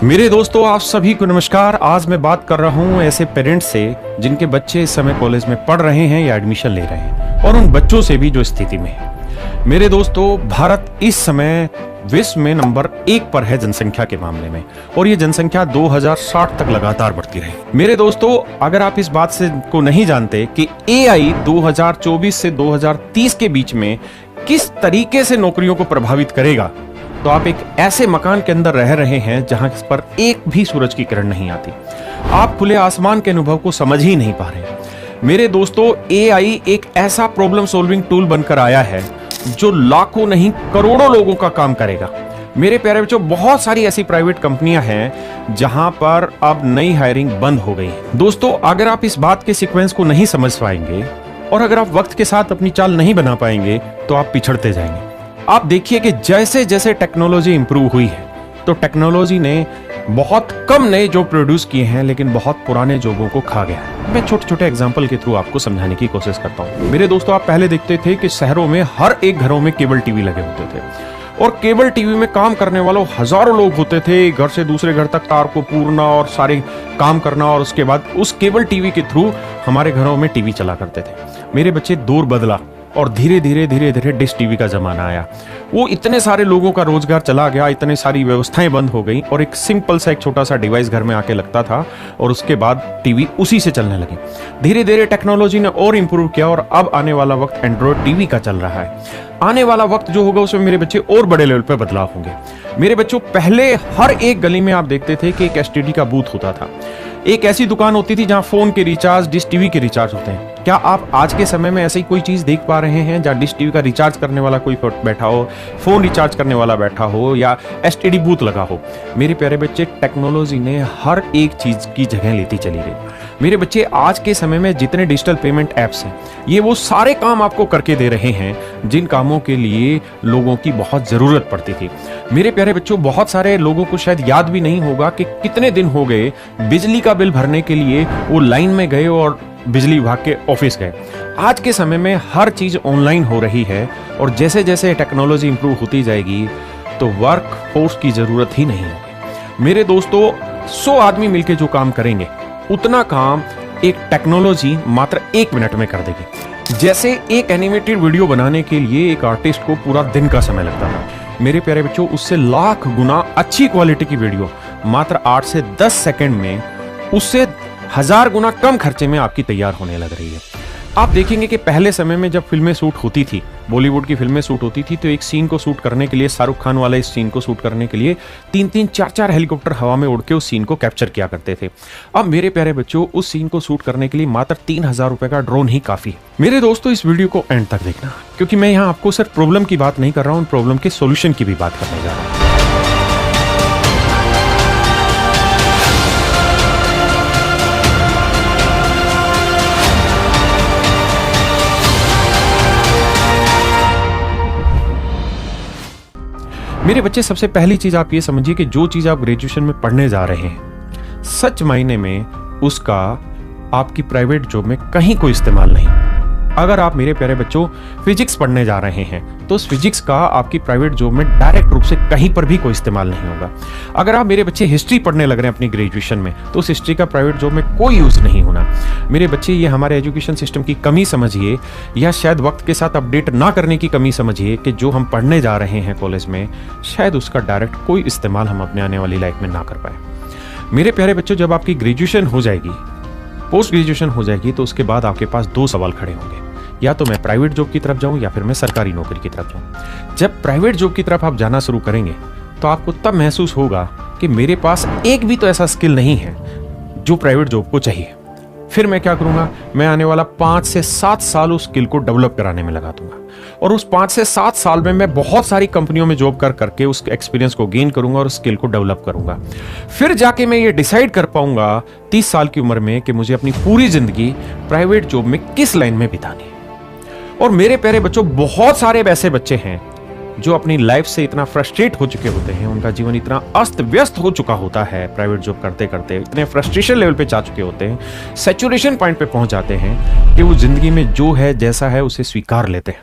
मेरे दोस्तों, आप सभी को नमस्कार। आज मैं बात कर रहा हूं ऐसे पेरेंट्स से जिनके बच्चे इस समय कॉलेज में पढ़ रहे हैं या एडमिशन ले रहे हैं, और उन बच्चों से भी जो स्थिति में है। मेरे दोस्तों, भारत इस समय विश्व में नंबर 1 पर है जनसंख्या के मामले में, और ये जनसंख्या 2060 तक लगातार बढ़ती रही। मेरे दोस्तों, अगर आप इस बात से को नहीं जानते कि AI 2024 से 2030 के बीच में किस तरीके से नौकरियों को प्रभावित करेगा, तो आप एक ऐसे मकान के अंदर रह रहे हैं जहां पर एक भी सूरज की किरण नहीं आती। आप खुले आसमान के अनुभव को समझ ही नहीं पा रहे। मेरे दोस्तों, AI एक ऐसा प्रॉब्लम सॉल्विंग टूल बनकर आया है जो लाखों नहीं करोड़ों लोगों का काम करेगा। मेरे प्यारे बच्चों, बहुत सारी ऐसी प्राइवेट कंपनियां हैं जहां पर अब नई हायरिंग बंद हो गई है। दोस्तों, अगर आप इस बात के सीक्वेंस को नहीं समझ पाएंगे और अगर आप वक्त के साथ अपनी चाल नहीं बना पाएंगे तो आप पिछड़ते जाएंगे। आप देखिए कि जैसे जैसे टेक्नोलॉजी इंप्रूव हुई है, तो टेक्नोलॉजी ने बहुत कम नए जॉब प्रोड्यूस किए हैं, लेकिन बहुत पुराने जॉबों को खा गया। मैं छोटे छोटे एग्जांपल के थ्रू आपको समझाने की कोशिश करता हूं। मेरे दोस्तों, आप पहले देखते थे कि शहरों में हर एक घरों में केबल टीवी लगे होते थे, और केबल टीवी में काम करने वालों हजारों लोग होते थे। घर से दूसरे घर तक तार को पूरना और सारे काम करना, और उसके बाद उस केबल टीवी के थ्रू हमारे घरों में टीवी चला करते थे। मेरे बच्चे, दौर बदला और धीरे धीरे डिश टीवी का जमाना आया। वो इतने सारे लोगों का रोजगार चला गया, इतने सारी व्यवस्थाएं बंद हो गई, और एक सिंपल सा एक छोटा सा डिवाइस घर में आके लगता था, और उसके बाद टीवी उसी से चलने लगे। धीरे धीरे टेक्नोलॉजी ने और इंप्रूव किया, और अब आने वाला वक्त एंड्रॉयड टीवी का चल रहा है। आने वाला वक्त जो होगा उसमें मेरे बच्चे और बड़े लेवल पे बदलाव होंगे। मेरे बच्चों, पहले हर एक गली में आप देखते थे कि एक STD का बूथ होता था। एक ऐसी दुकान होती थी जहां फोन के रिचार्ज, डिश टीवी के रिचार्ज होते हैं। क्या आप आज के समय में ऐसी कोई चीज देख पा रहे हैं जहां डिश टीवी का रिचार्ज करने वाला कोई बैठा हो, फोन रिचार्ज करने वाला बैठा हो, या STD बूथ लगा हो? मेरे प्यारे बच्चे, टेक्नोलॉजी ने हर एक चीज की जगह लेती चली गई। मेरे बच्चे, आज के समय में जितने डिजिटल पेमेंट एप्स हैं, ये वो सारे काम आपको करके दे रहे हैं जिन कामों के लिए लोगों की बहुत जरूरत पड़ती थी। मेरे प्यारे बच्चों, बहुत सारे लोगों को शायद याद भी नहीं होगा कि कितने दिन हो गए बिजली का बिल भरने के लिए वो लाइन में गए और बिजली विभाग के ऑफिस गए। आज के समय में हर चीज ऑनलाइन हो रही है, और जैसे जैसे टेक्नोलॉजी इंप्रूव होती जाएगी तो वर्क फोर्स की जरूरत ही नहीं होगी। मेरे दोस्तों, 100 आदमी मिलकर जो काम करेंगे, उतना काम एक टेक्नोलॉजी मात्र 1 मिनट में कर देगी। जैसे एक एनिमेटेड वीडियो बनाने के लिए एक आर्टिस्ट को पूरा दिन का समय लगता था, मेरे प्यारे बच्चों, उससे लाख गुना अच्छी क्वालिटी की वीडियो मात्र 8 से 10 सेकंड में, उससे 1000 गुना कम खर्चे में आपकी तैयार होने लग रही है। आप देखेंगे कि पहले समय में जब फिल्में शूट होती थी, बॉलीवुड की फिल्में शूट होती थी, तो एक सीन को शूट करने के लिए, शाहरुख खान वाले इस सीन को शूट करने के लिए 3-3, 4-4 हेलीकॉप्टर हवा में उड़ के उस सीन को कैप्चर किया करते थे। अब मेरे प्यारे बच्चों, उस सीन को शूट करने के लिए मात्र 3000 रुपए का ड्रोन ही काफी है। मेरे दोस्तों, इस वीडियो को एंड तक देखना, क्योंकि मैं यहाँ आपको सिर्फ प्रॉब्लम की बात नहीं कर रहा हूँ, प्रॉब्लम के सोल्यूशन की भी बात करने जा रहा हूँ। मेरे बच्चे, सबसे पहली चीज आप ये समझिए कि जो चीज आप ग्रेजुएशन में पढ़ने जा रहे हैं, सच मायने में उसका आपकी प्राइवेट जॉब में कहीं कोई इस्तेमाल नहीं। अगर आप, मेरे प्यारे बच्चों, फिजिक्स पढ़ने जा रहे हैं, तो उस फिजिक्स का आपकी प्राइवेट जॉब में डायरेक्ट रूप से कहीं पर भी कोई इस्तेमाल नहीं होगा। अगर आप, मेरे बच्चे, हिस्ट्री पढ़ने लग रहे हैं अपनी ग्रेजुएशन में, तो उस हिस्ट्री का प्राइवेट जॉब में कोई यूज नहीं होना। मेरे बच्चे, ये हमारे एजुकेशन सिस्टम की कमी समझिए, या शायद वक्त के साथ अपडेट ना करने की कमी समझिए, कि जो हम पढ़ने जा रहे हैं कॉलेज में, शायद उसका डायरेक्ट कोई इस्तेमाल हम अपने आने वाली लाइफ में ना कर पाए। मेरे प्यारे बच्चों, जब आपकी ग्रेजुएशन हो जाएगी, पोस्ट ग्रेजुएशन हो जाएगी, तो उसके बाद आपके पास 2 सवाल खड़े होंगे। या तो मैं प्राइवेट जॉब की तरफ जाऊं, या फिर मैं सरकारी नौकरी की तरफ जाऊं। जब प्राइवेट जॉब की तरफ आप जाना शुरू करेंगे, तो आपको तब महसूस होगा कि मेरे पास एक भी तो ऐसा स्किल नहीं है जो प्राइवेट जॉब को चाहिए। फिर मैं क्या करूंगा? मैं आने वाला 5 से 7 साल उस स्किल को डेवलप कराने में लगा दूंगा, और उस 5 से 7 साल में मैं बहुत सारी कंपनियों में जॉब करके उस एक्सपीरियंस को गेन करूंगा और उस स्किल को डेवलप करूंगा। फिर जाके मैं ये डिसाइड कर पाऊंगा 30 साल की उम्र में कि मुझे अपनी पूरी जिंदगी प्राइवेट जॉब में किस लाइन में बितानी है। और मेरे प्यारे बच्चों, बहुत सारे ऐसे बच्चे हैं जो अपनी लाइफ से इतना फ्रस्ट्रेट हो चुके होते हैं, उनका जीवन इतना अस्त व्यस्त हो चुका होता है प्राइवेट जॉब करते करते, इतने फ्रस्ट्रेशन लेवल पे जा चुके होते हैं, सैचुरेशन पॉइंट पे पहुंच जाते हैं कि वो जिंदगी में जो है, जैसा है, उसे स्वीकार लेते हैं।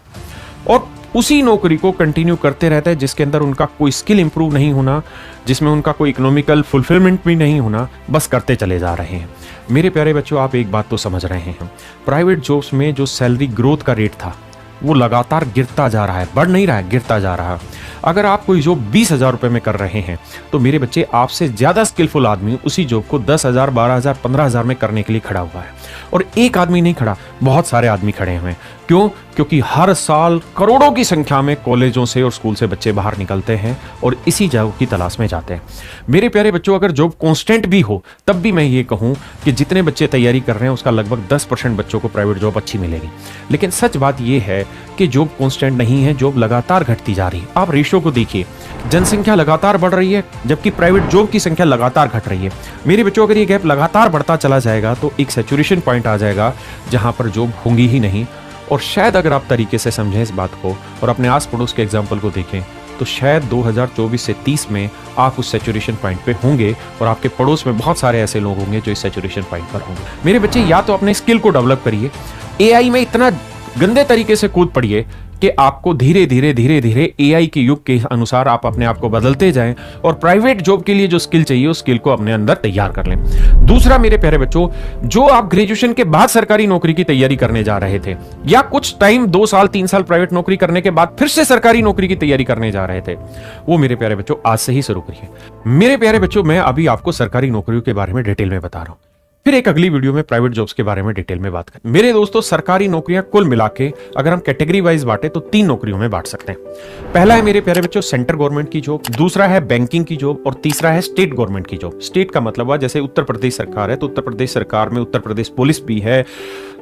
और उसी नौकरी को कंटिन्यू करते रहते हैं जिसके अंदर उनका कोई स्किल इंप्रूव नहीं होना, जिसमें उनका कोई इकोनॉमिकल फुलफिलमेंट भी नहीं होना, बस करते चले जा रहे हैं। मेरे प्यारे बच्चों, आप एक बात तो समझ रहे हैं, प्राइवेट जॉब्स में जो सैलरी ग्रोथ का रेट था वो लगातार गिरता जा रहा है, बढ़ नहीं रहा है, गिरता जा रहा है। अगर आप कोई जॉब 20,000 रुपए में कर रहे हैं तो मेरे बच्चे, आपसे ज्यादा स्किलफुल आदमी उसी जॉब को 10,000, 12,000, 15,000 में करने के लिए खड़ा हुआ है। और एक आदमी नहीं खड़ा, बहुत सारे आदमी खड़े हुए हैं। क्यों? क्योंकि हर साल करोड़ों की संख्या में कॉलेजों से और स्कूल से बच्चे बाहर निकलते हैं और इसी जॉब की तलाश में जाते हैं। मेरे प्यारे बच्चों, अगर जॉब कांस्टेंट भी हो तब भी मैं ये कहूं कि जितने बच्चे तैयारी कर रहे हैं उसका लगभग 10% बच्चों को प्राइवेट जॉब अच्छी मिलेगी। लेकिन सच बात यह है कि जॉब कांस्टेंट नहीं है, जॉब लगातार घटती जा रही है। आप रेशो को देखिए, जनसंख्या लगातार बढ़ रही है जबकि प्राइवेट जॉब की संख्या लगातार घट रही है। मेरे बच्चों, अगर ये गैप लगातार बढ़ता चला जाएगा तो एक सैचुरेशन पॉइंट आ जाएगा जहां पर जॉब होंगी ही नहीं। और शायद अगर आप तरीके से समझें इस बात को और अपने आस पड़ोस के एग्जाम्पल को देखें तो शायद 2024 से 30 में आप उस सैचुरेशन पॉइंट पे होंगे और आपके पड़ोस में बहुत सारे ऐसे लोग होंगे जो इस सैचुरेशन पॉइंट पर होंगे। मेरे बच्चे, या तो अपने स्किल को डेवलप करिए, एआई में इतना गंदे तरीके से कूद पड़िए कि आपको धीरे धीरे एआई के युग के अनुसार आप अपने आप को बदलते जाएं और प्राइवेट जॉब के लिए जो स्किल चाहिए उस स्किल को अपने अंदर तैयार कर लें। दूसरा मेरे प्यारे बच्चों, जो आप ग्रेजुएशन के बाद सरकारी नौकरी की तैयारी करने जा रहे थे या कुछ टाइम 2 साल 3 साल प्राइवेट नौकरी करने के बाद फिर से सरकारी नौकरी की तैयारी करने जा रहे थे, वो मेरे प्यारे बच्चों आज से ही शुरू करिए। मेरे प्यारे बच्चों, मैं अभी आपको सरकारी नौकरियों के बारे में डिटेल में बता रहा हूं, फिर एक अगली वीडियो में प्राइवेट जॉब्स के बारे में डिटेल में बात करें। मेरे दोस्तों, सरकारी नौकरियां कुल मिला के अगर हम कैटेगरी वाइज बांटे तो 3 नौकरियों में बांट सकते हैं। पहला है मेरे प्यारे बच्चों सेंट्रल गवर्नमेंट की जॉब, दूसरा है बैंकिंग की जॉब और तीसरा है स्टेट गवर्नमेंट की जॉब। स्टेट का मतलब हुआ जैसे उत्तर प्रदेश सरकार है तो उत्तर प्रदेश सरकार में उत्तर प्रदेश पुलिस भी है,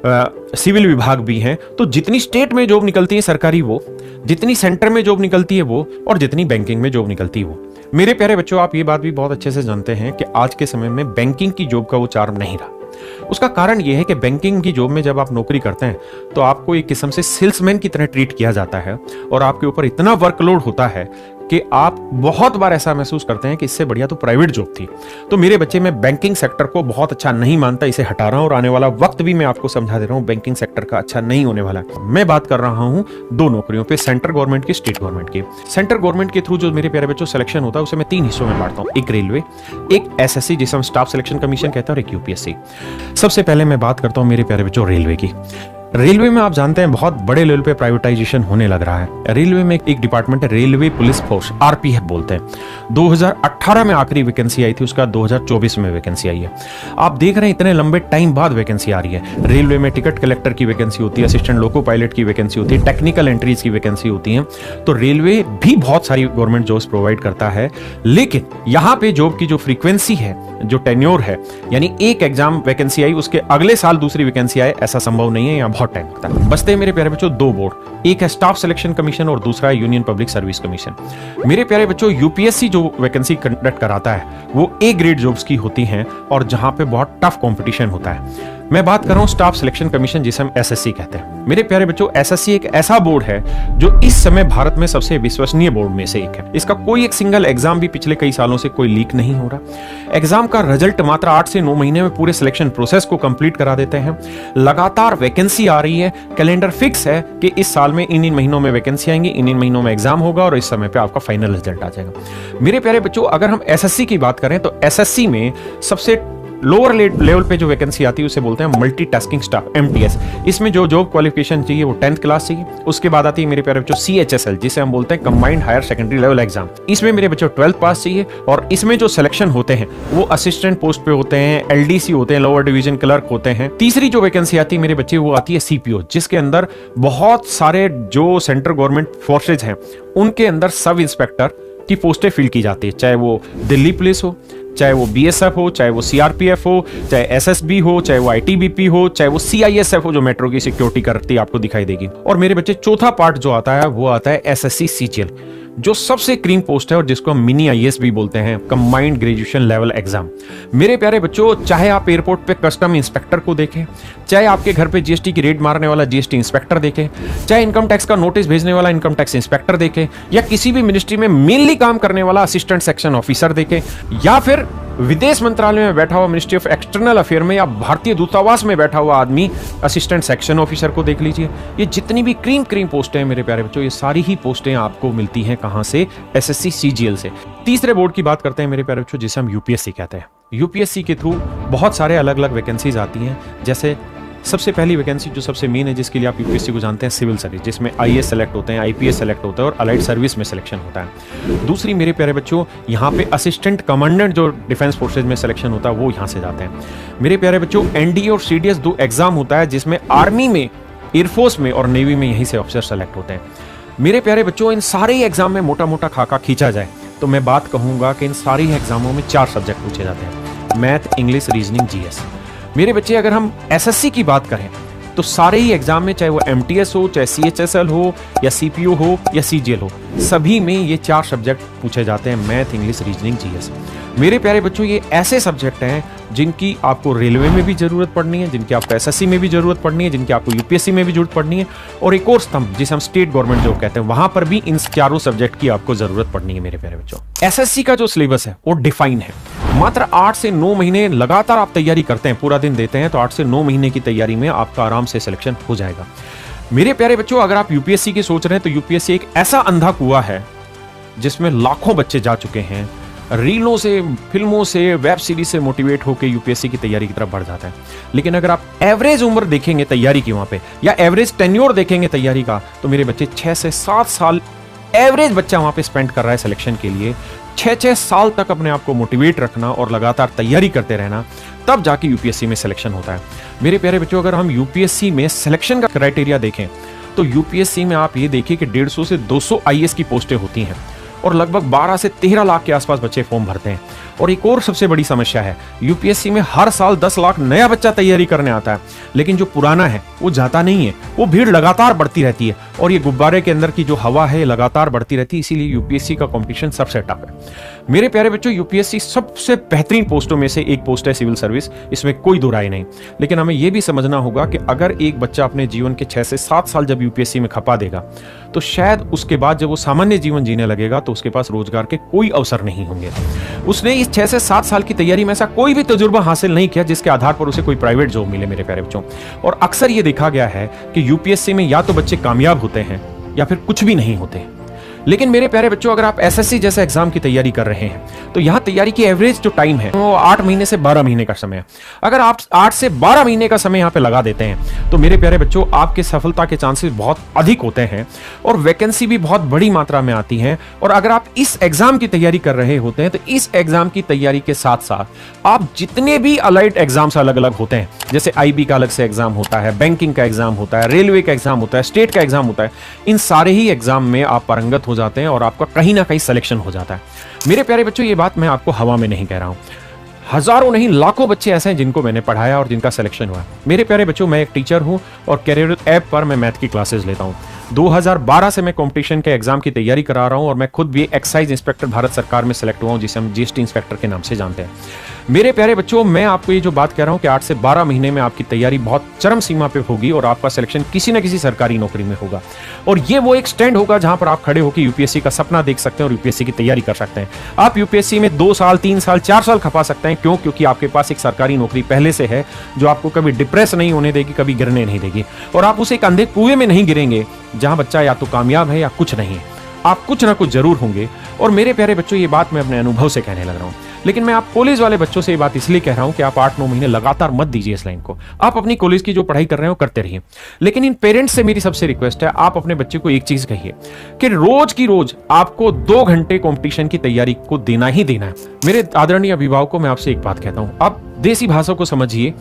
सिविल विभाग भी है। तो जितनी स्टेट में जॉब निकलती है सरकारी वो, जितनी सेंटर में जॉब निकलती है वो, और जितनी बैंकिंग में जॉब निकलती है वो। मेरे प्यारे बच्चों, आप ये बात भी बहुत अच्छे से जानते हैं कि आज के समय में बैंकिंग की जॉब का वो चार्म नहीं रहा। उसका कारण यह है कि बैंकिंग की जॉब में जब आप नौकरी करते हैं तो आपको एक किस्म से सेल्समैन की तरह ट्रीट किया जाता है और आपके ऊपर इतना वर्कलोड होता है कि आप बहुत बार ऐसा महसूस करते हैं कि इससे बढ़िया तो प्राइवेट जॉब थी। तो मेरे बच्चे, मैं बैंकिंग सेक्टर को बहुत अच्छा नहीं मानता, इसे हटा रहा हूं और आने वाला वक्त भी मैं आपको समझा दे रहा हूं बैंकिंग सेक्टर का अच्छा नहीं होने वाला। मैं बात कर रहा हूं 2 नौकरियों पे, सेंट्रल गवर्नमेंट की, स्टेट गवर्नमेंट की। सेंट्रल गवर्नमेंट के थ्रू जो मेरे प्यारे बच्चों सिलेक्शन होता है उसे मैं 3 हिस्सों में बांटता हूं, एक रेलवे, एक एसएससी जिसे हम स्टाफ सिलेक्शन कमीशन कहते हैं और एक यूपीएससी। सबसे पहले मैं बात करता हूं मेरे प्यारे बच्चों रेलवे की। रेलवे में आप जानते हैं बहुत बड़े लेवल पे प्राइवेटाइजेशन होने लग रहा है। रेलवे में एक डिपार्टमेंट है रेलवे पुलिस फोर्स, आरपीएफ बोलते हैं। 2018 में आखिरी वैकेंसी आई थी, उसका 2024 में वैकेंसी आई है। आप देख रहे हैं इतने लंबे टाइम बाद वैकेंसी आ रही है। रेलवे में टिकट कलेक्टर की वैकेंसी होती है, असिस्टेंट लोको पायलट की वैकेंसी होती है, टेक्निकल एंट्रीज की वैकेंसी होती है। तो रेलवे भी बहुत सारी गवर्नमेंट जॉब्स प्रोवाइड करता है, लेकिन यहाँ पे जॉब की जो फ्रीक्वेंसी है, जो टेन्योर है, यानी एक एग्जाम वैकेंसी आई उसके अगले साल दूसरी वैकेंसी आए, ऐसा संभव नहीं है, यहाँ बहुत टाइम लगता है। बचते हैं मेरे प्यारे बच्चों 2 बोर्ड, एक है स्टाफ सिलेक्शन कमीशन और दूसरा है यूनियन पब्लिक सर्विस कमीशन। मेरे प्यारे बच्चों, यूपीएससी जो वैकेंसी कंडक्ट कराता है वो ए ग्रेड जॉब्स की होती हैं और जहां पे बहुत टफ कंपटीशन होता है। मैं बात कर रहा हूं स्टाफ सिलेक्शन कमीशन जिसे हम एसएससी कहते हैं। मेरे प्यारे बच्चों, एसएससी एक ऐसा बोर्ड है जो इस समय भारत में सबसे विश्वसनीय बोर्ड में से एक है। इसका कोई एक सिंगल एग्जाम भी पिछले कई सालों से कोई लीक नहीं हो रहा। एग्जाम का रिजल्ट मात्र 8 से 9 महीने में पूरे सिलेक्शन प्रोसेस को कंप्लीट करा देते हैं। लगातार वैकेंसी आ रही है, कैलेंडर फिक्स है कि इस साल में इन महीनों में वैकेंसी आएंगी, इन महीनों में एग्जाम होगा और इस समय पे आपका फाइनल रिजल्ट आ जाएगा। मेरे प्यारे बच्चों, अगर हम एसएससी की बात करें तो एसएससी में सबसे लोअर लेवल पे जो वैकेंसी आती है उसे बोलते हैं मल्टीटास्किंग स्टाफ, एमटीएस। इसमें जो जॉब क्वालिफिकेशन चाहिए वो 10th क्लास चाहिए। उसके बाद आती है मेरे प्यारे बच्चों सीएचएसएल, जिसे हम बोलते हैं combined higher secondary level exam. इसमें मेरे बच्चों 12th पास चाहिए और इसमें जो सिलेक्शन होते हैं वो असिस्टेंट पोस्ट पे होते हैं, एलडीसी होते हैं, लोअर डिवीजन क्लर्क होते हैं। तीसरी जो वैकेंसी आती है मेरे बच्चे वो आती है सीपीओ, जिसके अंदर बहुत सारे जो सेंट्रल गवर्नमेंट फोर्सेज हैं उनके अंदर सब इंस्पेक्टर की पोस्टें फिल की जाती है, चाहे वो दिल्ली पुलिस हो, चाहे वो बीएसएफ हो, चाहे वो सीआरपीएफ हो, चाहे एसएसबी हो, चाहे वो आईटीबीपी हो, चाहे वो सीआईएसएफ हो जो मेट्रो की सिक्योरिटी करती है, आपको दिखाई देगी। और मेरे बच्चे चौथा पार्ट जो आता है वो आता है एसएससी सीजीएल, जो सबसे क्रीम पोस्ट है और जिसको हम मिनी आईएएस भी बोलते हैं, कंबाइंड ग्रेजुएशन लेवल एग्जाम। मेरे प्यारे बच्चों, चाहे आप एयरपोर्ट पे कस्टम इंस्पेक्टर को देखें, चाहे आपके घर पे जीएसटी की रेड मारने वाला जीएसटी इंस्पेक्टर देखें, चाहे इनकम टैक्स का नोटिस भेजने वाला इनकम टैक्स इंस्पेक्टर देखें, या किसी भी मिनिस्ट्री में मेनली काम करने वाला असिस्टेंट सेक्शन ऑफिसर देखें, या फिर विदेश मंत्रालय में बैठा हुआ, मिनिस्ट्री ऑफ एक्सटर्नल अफेयर में या भारतीय दूतावास में बैठा हुआ आदमी असिस्टेंट सेक्शन ऑफिसर को देख लीजिए। ये जितनी भी क्रीम पोस्टें हैं मेरे प्यारे बच्चों, ये सारी ही पोस्टें आपको मिलती हैं कहां से? एसएससी सीजीएल से। तीसरे बोर्ड की बात करते हैं मेरे प्यारे बच्चों, जिसे हम यूपीएससी कहते हैं। यूपीएससी के थ्रू बहुत सारे अलग अलग वैकेंसीज आती हैं। जैसे सबसे पहली वैकेंसी जो सबसे मेन है, जिसके लिए आप यूपीएससी को जानते हैं, सिविल सर्विस, जिसमें आईएएस सेलेक्ट होते हैं, आईपीएस सेलेक्ट होता है और अलाइड सर्विस में सिलेक्शन होता है। दूसरी मेरे प्यारे बच्चों, यहाँ पे असिस्टेंट कमांडेंट जो डिफेंस फोर्सेज में सिलेक्शन होता है वो यहाँ से जाते हैं। मेरे प्यारे बच्चों, एनडीए और सीडीएस 2 एग्जाम होता है, जिसमें आर्मी में, एयरफोर्स में और नेवी में यहीं से ऑफिसर सेलेक्ट होते हैं। मेरे प्यारे बच्चों, इन सारे ही एग्जाम में मोटा मोटा खाका खींचा जाए तो मैं बात कहूंगा कि इन सारी एग्जामों में 4 सब्जेक्ट पूछे जाते हैं: मैथ, इंग्लिश, रीजनिंग, जीएस। मेरे बच्चे, अगर हम एसएससी की बात करें तो सारे ही एग्जाम में, चाहे वो एमटीएस हो, चाहे सीएचएसएल हो या सीपीयू हो या सीजीएल हो, सभी में ये 4 सब्जेक्ट पूछे जाते हैं: मैथ, इंग्लिश, रीजनिंग, जीएस। मेरे प्यारे बच्चों, ये ऐसे सब्जेक्ट हैं जिनकी आपको रेलवे में भी जरूरत पड़नी है, जिनकी आपको एसएससी में भी जरूरत पड़नी है, जिनकी आपको यूपीएससी में भी जरूरत पड़नी है, और एक और स्तंभ जिसे हम स्टेट गवर्नमेंट जॉब कहते हैं, वहां पर भी इन चारों सब्जेक्ट की आपको जरूरत पड़नी है। मेरे प्यारे बच्चों, एसएससी का जो सिलेबस है वो डिफाइन है। मात्र 8 से 9 महीने लगातार आप तैयारी करते हैं, पूरा दिन देते हैं, तो 8 से 9 महीने की तैयारी में आपका आराम से सिलेक्शन हो जाएगा। मेरे प्यारे बच्चों, अगर आप यूपीएससी की सोच रहे हैं तो यूपीएससी एक ऐसा अंधा कुआं है जिसमें लाखों बच्चे जा चुके हैं, रीलों से, फिल्मों से, वेब सीरीज से मोटिवेट होकर यूपीएससी की तैयारी की तरफ बढ़ जाता है। लेकिन अगर आप एवरेज उम्र देखेंगे तैयारी की वहां पे, या एवरेज टेन्योर देखेंगे तैयारी का, तो मेरे बच्चे 6 से 7 साल एवरेज बच्चा वहां पे स्पेंड कर रहा है सिलेक्शन के लिए। 6 साल तक अपने आप को मोटिवेट रखना और लगातार तैयारी करते रहना, तब जाके यूपीएससी में सिलेक्शन होता है। मेरे प्यारे बच्चों, अगर हम यूपीएससी में सिलेक्शन का क्राइटेरिया देखें तो यूपीएससी में आप ये देखिए कि 150 से 200 आईएएस की पोस्टें होती हैं और लगभग 12 से 13 लाख के आसपास बच्चे फॉर्म भरते हैं। और एक और सबसे बड़ी समस्या है, यूपीएससी में हर साल 10 लाख नया बच्चा तैयारी करने आता है, लेकिन जो पुराना है वो जाता नहीं है। वो भीड़ लगातार बढ़ती रहती है और ये गुब्बारे के अंदर की जो हवा है लगातार बढ़ती रहती है। इसीलिए यूपीएससी का कंपटीशन सबसे टफ है। मेरे प्यारे बच्चों, यूपीएससी सबसे बेहतरीन पोस्टों में से एक पोस्ट है सिविल सर्विस, इसमें कोई दो राय नहीं। लेकिन हमें यह भी समझना होगा कि अगर एक बच्चा अपने जीवन के 6 से 7 साल जब यूपीएससी में खपा देगा, तो शायद उसके बाद जब वो सामान्य जीवन जीने लगेगा तो उसके पास रोजगार के कोई अवसर नहीं होंगे। उसने इस 6 से 7 साल की तैयारी में ऐसा कोई भी तजुर्बा हासिल नहीं किया जिसके आधार पर उसे कोई प्राइवेट जॉब मिले। मेरे प्यारे बच्चों, और अक्सर ये देखा गया है कि यूपीएससी में या तो बच्चे कामयाब होते हैं या फिर कुछ भी नहीं होते। लेकिन मेरे प्यारे बच्चों, अगर आप एसएससी जैसे एग्जाम की तैयारी कर रहे हैं तो यहां तैयारी की एवरेज जो टाइम है वो 8 महीने से 12 महीने का समय है। अगर आप 8 से 12 महीने का समय यहां पे लगा देते हैं तो मेरे प्यारे बच्चों, आपके सफलता के चांसेस बहुत अधिक होते हैं और वैकेंसी भी बहुत बड़ी मात्रा में आती है। और अगर आप इस एग्जाम की तैयारी कर रहे होते हैं तो इस एग्जाम की तैयारी के साथ साथ आप जितने भी अलाइड एग्जाम्स अलग अलग होते हैं, जैसे आईबी का अलग से एग्जाम होता है, बैंकिंग का एग्जाम होता है, रेलवे का एग्जाम होता है, स्टेट का एग्जाम होता है, इन सारे ही एग्जाम में आप पारंगत हो जाते हैं और आपका कहीं ना कहीं सिलेक्शन हो जाता है। मेरे प्यारे बच्चों, ये बात मैं आपको हवा में नहीं कह रहा हूं। हजारों नहीं लाखों बच्चे ऐसे हैं जिनको मैंने पढ़ाया और जिनका सिलेक्शन हुआ। मेरे प्यारे बच्चों, मैं एक टीचर हूं और कैरियर ऐप पर मैं मैथ की क्लासेस लेता हूं। 2012 से मैं कंपटीशन के एग्जाम की तैयारी करा रहा हूं और मैं खुद भी एक्साइज इंस्पेक्टर भारत सरकार में सेलेक्ट हुआ हूं, जिसे हम जीएसटी इंस्पेक्टर के नाम से जानते हैं। मेरे प्यारे बच्चों, मैं आपको ये जो बात कह रहा हूं कि 8 से 12 महीने में आपकी तैयारी बहुत चरम सीमा पे होगी और आपका सिलेक्शन किसी न किसी सरकारी नौकरी में होगा। और ये वो एक स्टैंड होगा जहां पर आप खड़े होकर यूपीएससी का सपना देख सकते हैं और यूपीएससी की तैयारी कर सकते हैं। आप यूपीएससी में 2 साल, 3 साल, 4 साल खपा सकते हैं। क्यों? क्योंकि आपके पास एक सरकारी नौकरी पहले से है जो आपको कभी डिप्रेस नहीं होने देगी, कभी गिरने नहीं देगी। और आप उसे एक अंधे कुएं में नहीं गिरेंगे जहां बच्चा या तो कामयाब है या कुछ नहीं है। आप कुछ ना कुछ जरूर होंगे। और मेरे प्यारे बच्चों, ये बात मैं अपने अनुभव से कहने लग रहा हूं। लेकिन मैं आप कॉलेज वाले बच्चों से ये बात इसलिए कह रहा हूं कि आप 8-9 महीने लगातार मत दीजिए इस लाइन को। आप अपनी कॉलेज की जो पढ़ाई कर रहे हो करते रहिए। लेकिन इन पेरेंट्स से मेरी सबसे रिक्वेस्ट है, आप अपने बच्चे को एक चीज कहिए कि रोज की रोज आपको 2 घंटे कंपटीशन की तैयारी को देना ही देना है। मेरे आदरणीय अभिभावकों, मैं आपसे एक बात कहता हूं, आप देसी भाषा को समझिए।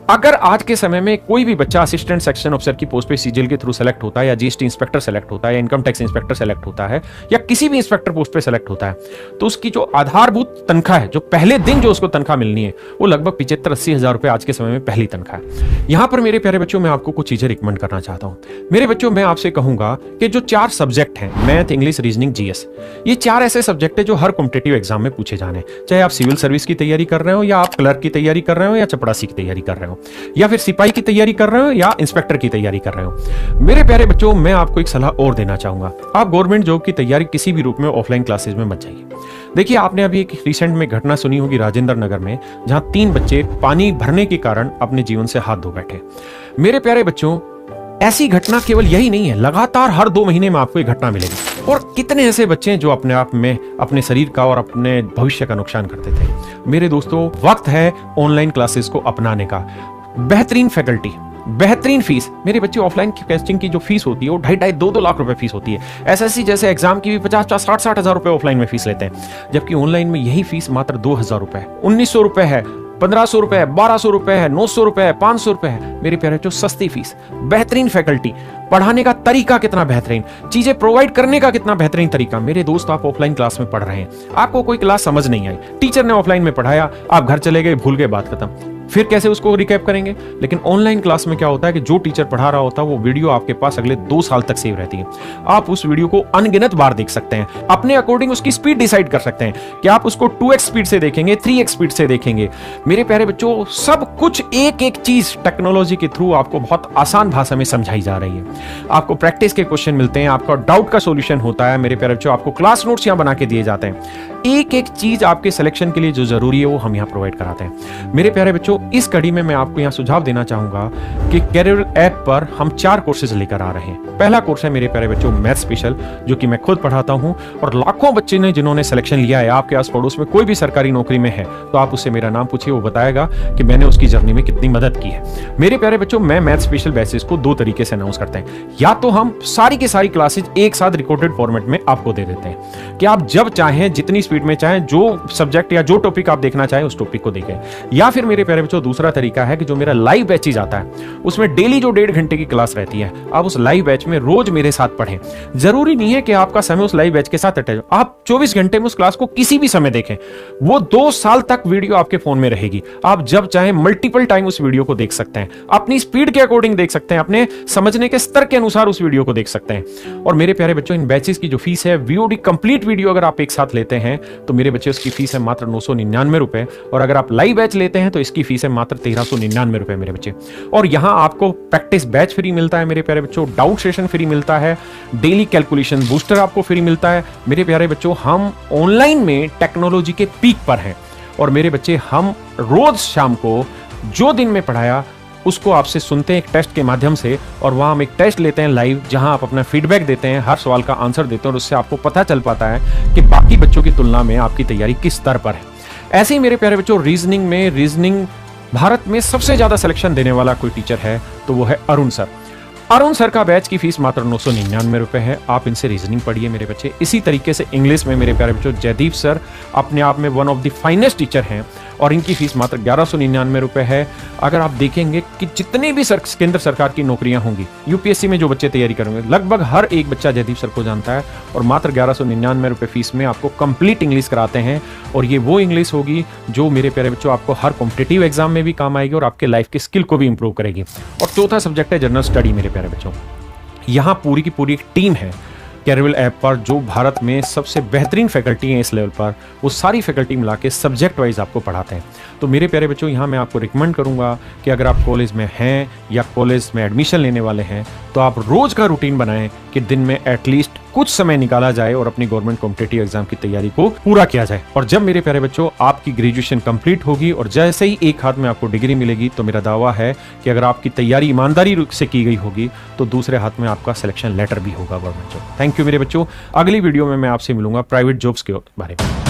अगर आज के समय में कोई भी बच्चा असिस्टेंट सेक्शन ऑफिसर की पोस्ट पे सीजीएल के थ्रू सेलेक्ट होता है, या जीएसटी इंस्पेक्टर सेलेक्ट होता है, या इनकम टैक्स इंस्पेक्टर सेलेक्ट होता है, या किसी भी इंस्पेक्टर पोस्ट पे सेलेक्ट होता है, तो उसकी जो आधारभूत तनख्वाह है, जो पहले दिन जो उसको तनख्वाह मिलनी है, वो लगभग 75-80 हजार रुपए आज के समय में पहली तनख्वाह है। यहां पर मेरे प्यारे बच्चों, मैं आपको कुछ चीजें रिकमेंड करना चाहता हूं। मेरे बच्चों, मैं आपसे कहूंगा कि जो 4 सब्जेक्ट हैं, मैथ, इंग्लिश, रीजनिंग, जीएस, ये 4 ऐसे सब्जेक्ट है जो हर कॉम्पिटिटिव एग्जाम में पूछे जाने। चाहे आप सिविल सर्विस की तैयारी कर रहे हो, या आप क्लर्क की तैयारी कर रहे हो, या चपरासी की तैयारी कर रहे हो, या फिर सिपाही की तैयारी कर रहे हो, या इंस्पेक्टर की तैयारी कर रहे हो। मेरे प्यारे बच्चों, मैं आपको एक सलाह और देना चाहूंगा। आप गवर्नमेंट जॉब की तैयारी किसी भी रूप में ऑफलाइन क्लासेस में मत जाइए। देखिए, आपने अभी एक रिसेंट में घटना सुनी होगी राजेंद्र नगर में, जहां 3 बच्चे पानी भरने के कारण अपने जीवन से हाथ धो बैठे। मेरे प्यारे बच्चों, ऐसी घटना केवल यही नहीं है, लगातार हर 2 महीने में आपको एक घटना मिलेगी। और कितने ऐसे बच्चे हैं जो अपने आप में अपने शरीर का और अपने भविष्य का नुकसान करते थे। मेरे दोस्तों, वक्त है ऑनलाइन क्लासेस को अपनाने का। बेहतरीन फैकल्टी, बेहतरीन फीस। मेरे बच्चे ऑफलाइन की टेस्टिंग की जो फीस होती है वो 2.5-2 लाख रुपए फीस होती है। एसएससी जैसे एग्जाम की भी 50-60 हजार रुपए ऑफलाइन में फीस लेते हैं, जबकि ऑनलाइन में यही फीस मात्र 2,000 रुपए है, 1,900 रुपए है, 1,500 रुपए है, 1,200 रुपए है, 900 रुपए है, 500 रुपए है। मेरे प्यारे बच्चों, सस्ती फीस, बेहतरीन फैकल्टी, पढ़ाने का तरीका कितना बेहतरीन, चीजें प्रोवाइड करने का कितना बेहतरीन तरीका। मेरे दोस्त, आप ऑफलाइन क्लास में पढ़ रहे हैं, आपको कोई क्लास समझ नहीं आई, टीचर ने ऑफलाइन में पढ़ाया, आप घर चले गए, भूल गए, बात खत्म। फिर कैसे उसको रिकैप करेंगे? लेकिन ऑनलाइन क्लास में क्या होता है कि जो टीचर पढ़ा रहा होता है वो वीडियो आपके पास अगले 2 साल तक सेव रहती है। आप उस वीडियो को अनगिनत बार देख सकते हैं, अपने अकॉर्डिंग उसकी स्पीड डिसाइड कर सकते हैं कि आप उसको 2x स्पीड से देखेंगे, 3x स्पीड से देखेंगे। मेरे प्यारे बच्चों, सब कुछ एक एक चीज टेक्नोलॉजी के थ्रू आपको बहुत आसान भाषा में समझाई जा रही है। आपको प्रैक्टिस के क्वेश्चन मिलते हैं, आपका डाउट का सोल्यूशन होता है। मेरे प्यारे बच्चों, आपको क्लास नोट्स यहां बना के दिए जाते हैं। एक एक चीज आपके सिलेक्शन के लिए जो जरूरी है वो हम यहां प्रोवाइड कराते हैं। मेरे प्यारे बच्चों, इस कड़ी में मैं आपको यहां सुझाव देना चाहूंगा कि कैरियर ऐप पर हम 4 कोर्सेज लेकर आ रहे हैं। पहला कोर्स है मेरे प्यारे बच्चों मैथ स्पेशल, जो कि मैं खुद पढ़ाता हूं, और लाखों बच्चे ने जिन्होंने सिलेक्शन लिया है। आपके आस पड़ोस में कोई भी सरकारी नौकरी में है तो आप उससे मेरा नाम पूछिए, वो बताएगा कि मैंने उसकी जर्नी में कितनी मदद की है। मेरे प्यारे बच्चों, मैं मैथ स्पेशल बैचेस को 2 तरीके से अनाउंस करते हैं। या तो हम सारी की सारी क्लासेज एक साथ रिकॉर्डेड फॉर्मेट में आपको दे देते हैं कि आप जब चाहें, जितनी स्पीड में चाहें, जो सब्जेक्ट या जो टॉपिक आप देखना चाहें उस टॉपिक को देखें। या फिर मेरे प्यारे बच्चों, दूसरा तरीका है कि जो मेरा लाइव बैचेज आता है उसमें डेली जो 1.5 घंटे की क्लास रहती है, आप उस लाइव बैच में रोज मेरे साथ पढ़ें। जरूरी नहीं है कि आपका समय उस लाइव बैच के साथ अटैच हो, आप 24 घंटे में उस क्लास को किसी भी समय देखें। वो 2 साल तक वीडियो आपके फोन में रहेगी। आप जब चाहें मल्टीपल टाइम उस वीडियो को देख सकते हैं, अपनी स्पीड के अकॉर्डिंग देख सकते हैं, अपने समझने के स्तर के अनुसार उस वीडियो को देख सकते हैं। और मेरे प्यारे बच्चों, इन बैचेस की जो फीस है, वीओडी कंप्लीट वीडियो अगर आप एक साथ लेते हैं तो मेरे बच्चे उसकी फीस है मात्र 999 रुपए, और अगर आप लाइव बैच लेते हैं तो इसकी फीस है मात्र 1399 रुपए मेरे बच्चे। और यहां आपको प्रैक्टिस बैच फ्री मिलता है मेरे प्यारे बच्चों, डाउट सेशन फ्री मिलता है, डेली कैलकुलेशन बूस्टर आपको फ्री मिलता है। मेरे प्यारे बच्चों, हम ऑनलाइन में टेक्नोलॉजी के पीक पर हैं, और मेरे बच्चे, हम रोज शाम को जो दिन में पढ़ाया उसको आपसे सुनते हैं एक टेस्ट के माध्यम से, और वहां हम एक टेस्ट लेते हैं लाइव, जहां आप अपना फीडबैक देते हैं, हर सवाल का आंसर देते हैं, और उससे आपको पता चल पाता है कि बाकी बच्चों की तुलना में आपकी तैयारी किस स्तर पर है। ऐसे ही मेरे प्यारे बच्चों, रीजनिंग भारत में सबसे ज्यादा सिलेक्शन देने वाला कोई टीचर है तो वो है अरुण सर। अरुण सर का बैच की फीस मात्र 999 रुपए है। आप इनसे रीजनिंग पढ़िए मेरे बच्चे। इसी तरीके से इंग्लिश में मेरे प्यारे बच्चों, जयदीप सर अपने आप में one of the finest teacher हैं, और इनकी फीस मात्र 1199 रुपए है। अगर आप देखेंगे कि जितनी भी केंद्र सरकार की नौकरियां होंगी, यूपीएससी में जो बच्चे तैयारी करेंगे, लगभग हर एक बच्चा जयदीप सर को जानता है, और मात्र 1199 रुपए फीस में आपको कंप्लीट इंग्लिश कराते हैं। और ये वो इंग्लिश होगी जो मेरे प्यारे बच्चों आपको हर कॉम्पिटिटिव एग्जाम में भी काम आएगी और आपके लाइफ की स्किल को भी इंप्रूव करेगी। और चौथा सब्जेक्ट है जनरल स्टडी मेरे प्यारे बच्चों। यहां पूरी की पूरी एक टीम है कैरियर ऐप पर, जो भारत में सबसे बेहतरीन फैकल्टी है इस लेवल पर, वो सारी फैकल्टी मिला के सब्जेक्ट वाइज आपको पढ़ाते हैं। तो मेरे प्यारे बच्चों, यहाँ मैं आपको रिकमेंड करूंगा कि अगर आप कॉलेज में हैं या कॉलेज में एडमिशन लेने वाले हैं तो आप रोज का रूटीन बनाएं कि दिन में एटलीस्ट कुछ समय निकाला जाए और अपनी गवर्नमेंट कॉम्पिटिटिव एग्जाम की तैयारी को पूरा किया जाए। और जब मेरे प्यारे बच्चों आपकी ग्रेजुएशन कंप्लीट होगी और जैसे ही एक हाथ में आपको डिग्री मिलेगी, तो मेरा दावा है कि अगर आपकी तैयारी ईमानदारी से की गई होगी तो दूसरे हाथ में आपका सिलेक्शन लेटर भी होगा गवर्नमेंट जॉब। थैंक यू मेरे बच्चों। अगली वीडियो में मैं आपसे मिलूंगा प्राइवेट जॉब्स के बारे में।